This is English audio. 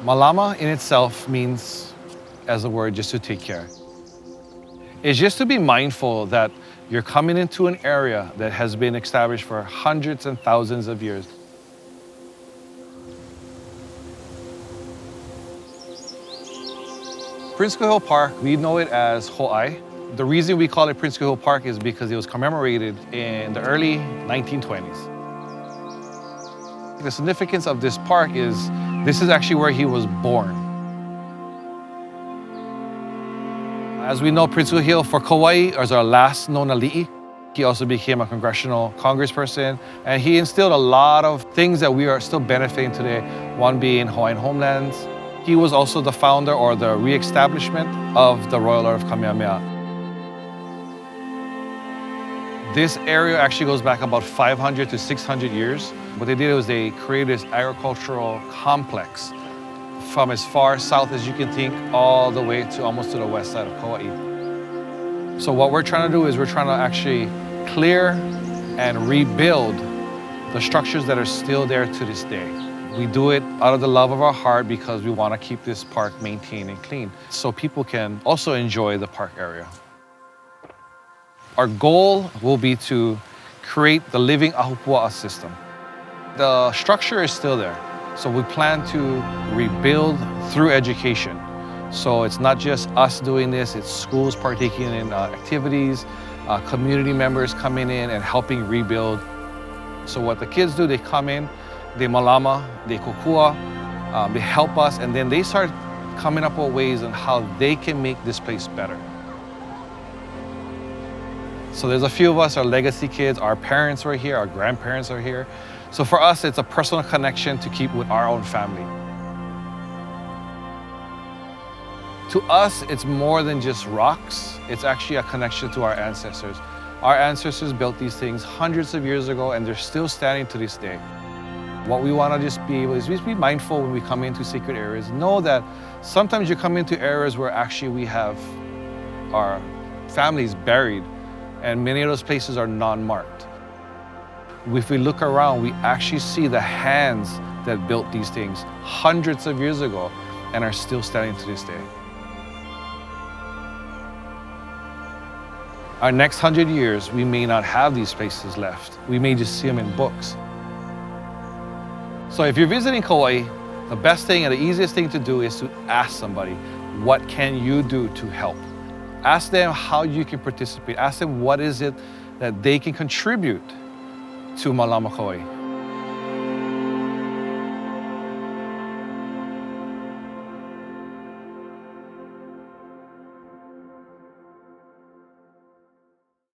Mālama in itself means, as a word, just to take care. It's just to be mindful that you're coming into an area that has been established for hundreds and thousands of years. Prince Kūhiō Park, we know it as Hōʻai. The reason we call it Prince Kūhiō Park is because it was commemorated in the early 1920s. The significance of this park is this is actually where he was born. As we know, Prince Kūhiō for Kauai is our last known ali'i. He also became a congressional congressperson, and he instilled a lot of things that we are still benefiting today, one being Hawaiian homelands. He was also the founder or the re-establishment of the Royal Order of Kamehameha. This area actually goes back about 500 to 600 years. What they did was they created this agricultural complex from as far south as you can think all the way to almost to the west side of Kauai. So what we're trying to do is we're trying to actually clear and rebuild the structures that are still there to this day. We do it out of the love of our heart because we want to keep this park maintained and clean so people can also enjoy the park area. Our goal will be to create the living ahupua'a system. The structure is still there, so we plan to rebuild through education. So it's not just us doing this, it's schools partaking in activities, community members coming in and helping rebuild. So what the kids do, they come in, they malama, they kokua, they help us, and then they start coming up with ways on how they can make this place better. So there's a few of us, our legacy kids, our parents were here, our grandparents are here. So for us, it's a personal connection to keep with our own family. To us, it's more than just rocks. It's actually a connection to our ancestors. Our ancestors built these things hundreds of years ago, and they're still standing to this day. What we want to just be able is just be mindful when we come into sacred areas. Know that sometimes you come into areas where actually we have our families buried, and many of those places are non-marked. If we look around, we actually see the hands that built these things hundreds of years ago and are still standing to this day. Our next 100 years, we may not have these places left. We may just see them in books. So if you're visiting Kauai, the best thing and the easiest thing to do is to ask somebody, what can you do to help? Ask them how you can participate. Ask them what is it that they can contribute to Mālama Kaua.